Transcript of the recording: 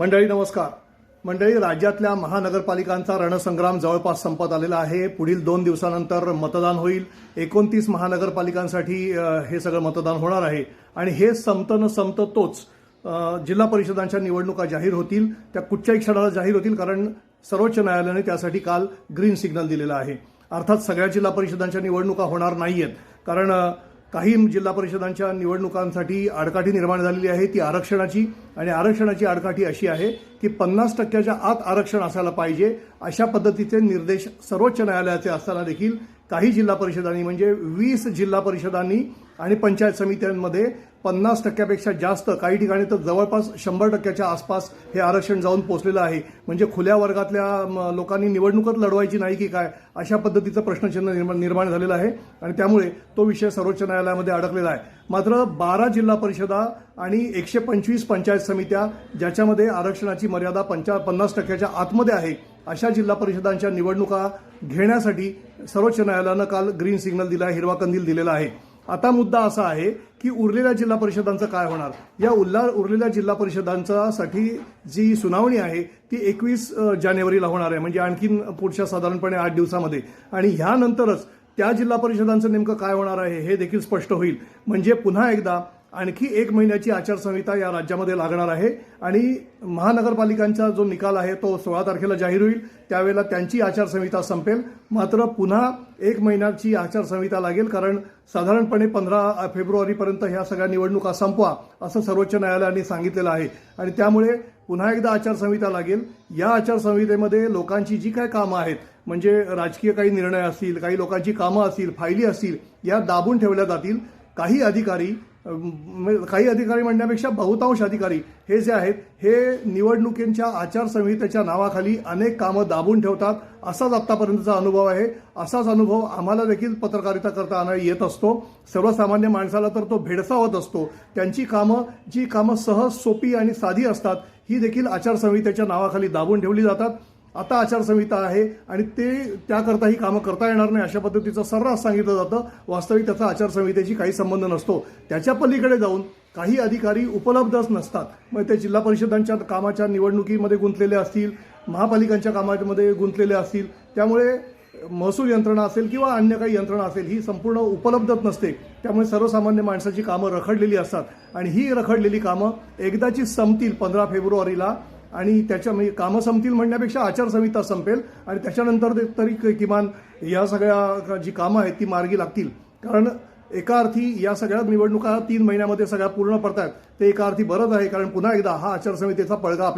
मंडळी नमस्कार. मंडळी, राज्यातल्या महानगरपालिकांचा रणसंग्राम जवळपास संपत आलेला आहे. पुढील 2 दिवसानंतर मतदान होईल. 29 महानगरपालिकांसाठी हे सगळं मतदान होणार आहे आणि हे संपतं न संपतं तोच जिल्हा परिषदांच्या निवडणुका जाहीर होतील. त्या कुठच्याही क्षणाला जाहीर होतील, कारण सर्वोच्च न्यायालयाने त्यासाठी काल ग्रीन सिग्नल दिलेला आहे. अर्थात सगळ्या जिल्हा परिषदांच्या निवडणुका होणार नाहीयेत, कारण काही जिल्हा परिषदांच्या निवडणुकांसाठी आडकाठी निर्माण झालेली आहे, ती आरक्षणाची. आणि आरक्षणाची आडकाठी अशी आहे की 50% आत आरक्षण असायला पाहिजे, अशा पद्धतीचे निर्देश सर्वोच्च न्यायालयाचे असताना देखील काही जिल्हा परिषदांनी, म्हणजे 20 जिल्हा परिषदांनी आणि पंचायत समित्यांमध्ये 50%पेक्षा जास्त, काही ठिकाणी तर जवळपास 100%च्या आसपास हे आरक्षण जाऊन पोहोचलेलं आहे. म्हणजे खुल्या वर्गातल्या लोकांनी निवडणूकच लढवायची नाही की काय, अशा पद्धतीचं प्रश्नचिन्ह निर्माण झालेलं आहे आणि त्यामुळे तो विषय सर्वोच्च न्यायालयामध्ये अडकलेला आहे. मात्र 12 जिल्हा परिषदा आणि 125 पंचायत समित्या, ज्याच्यामध्ये आरक्षणाची मर्यादा 50%च्या आतमध्ये आहे, अशा जिल्हा परिषदांच्या निवडणुका घेण्यासाठी सर्वोच्च न्यायालयानं काल ग्रीन सिग्नल दिला आहे, हिरवा कंदील दिलेला आहे. आता मुद्दा असा आहे की उरलेल्या जिल्हा परिषदांचं काय होणार. या उरलेल्या जिल्हा परिषदांसाठी जी सुनावणी आहे ती 21 जानेवारीला होणार आहे, म्हणजे आणखीन पुढच्या साधारणपणे 8 दिवसामध्ये. आणि ह्यानंतरच त्या जिल्हा परिषदांचं नेमकं काय होणार आहे हे देखील स्पष्ट होईल. म्हणजे पुन्हा एकदा आणखी 1 महिन्याची आचारसंहिता या राज्यामध्ये लागणार आहे आणि महानगरपालिकांचा जो निकाल आहे तो 16 तारखेला जाहीर होईल. त्यावेळेला त्यांची आचारसंहिता संपेल. मात्र पुन्हा 1 महिन्याची आचारसंहिता लागेल, कारण साधारणपणे 15 फेब्रुवारीपर्यंत ह्या सगळ्या निवडणुका संपवा असं सर्वोच्च न्यायालयाने सांगितलेलं आहे. आणि त्यामुळे पुन्हा एकदा आचारसंहिता लागेल. या आचारसंहितेमध्ये लोकांची जी काय कामं आहेत, म्हणजे राजकीय काही निर्णय असतील, काही लोकांची कामं असतील, फायली असतील, या दाबून ठेवल्या जातील. काही अधिकारी म्हणण्यापेक्षा बहुतांश अधिकारी हे जे आहेत हे निवडणुकींच्या आचारसंहितेच्या नावाखाली अनेक कामं दाबून ठेवतात. असाच आतापर्यंतचा अनुभव आहे. असाच अनुभव आम्हाला देखील पत्रकारिता करता येत असतो. सर्वसामान्य माणसाला तर तो भेडसावत असतो. त्यांची कामं, जी कामं सहज, सोपी आणि साधी असतात, ही देखील आचारसंहितेच्या नावाखाली दाबून ठेवली जातात. आता आचारसंहिता आहे आणि त्याकरता ही कामं करता येणार नाही अशा पद्धतीचं सर्रास सांगितलं जातं. वास्तविक त्याचा आचारसंहितेशी काही संबंध नसतो. त्याच्या पलीकडे जाऊन काही अधिकारी उपलब्धच नसतात. मग ते जिल्हा परिषदांच्या कामाच्या निवडणुकीमध्ये गुंतलेले असतील, महापालिकांच्या कामामध्ये गुंतलेले असतील, त्यामुळे महसूल यंत्रणा असेल किंवा अन्य काही यंत्रणा असेल, ही संपूर्ण उपलब्धच नसते. त्यामुळे सर्वसामान्य माणसाची कामं रखडलेली असतात आणि ही रखडलेली कामं एकदाची संपतील 15 फेब्रुवारीला. आणि त्याच्या कामं संपतील म्हणण्यापेक्षा आचारसंहिता संपेल आणि त्याच्यानंतर तरी किमान या सगळ्या जी कामं आहेत ती मार्गी लागतील. कारण एका अर्थी या सगळ्या निवडणुका 3 महिन्यामध्ये सगळ्या पूर्ण पडतायत. ते एका अर्थी बरंच आहे, कारण पुन्हा एकदा हा आचारसंहितेचा पडगा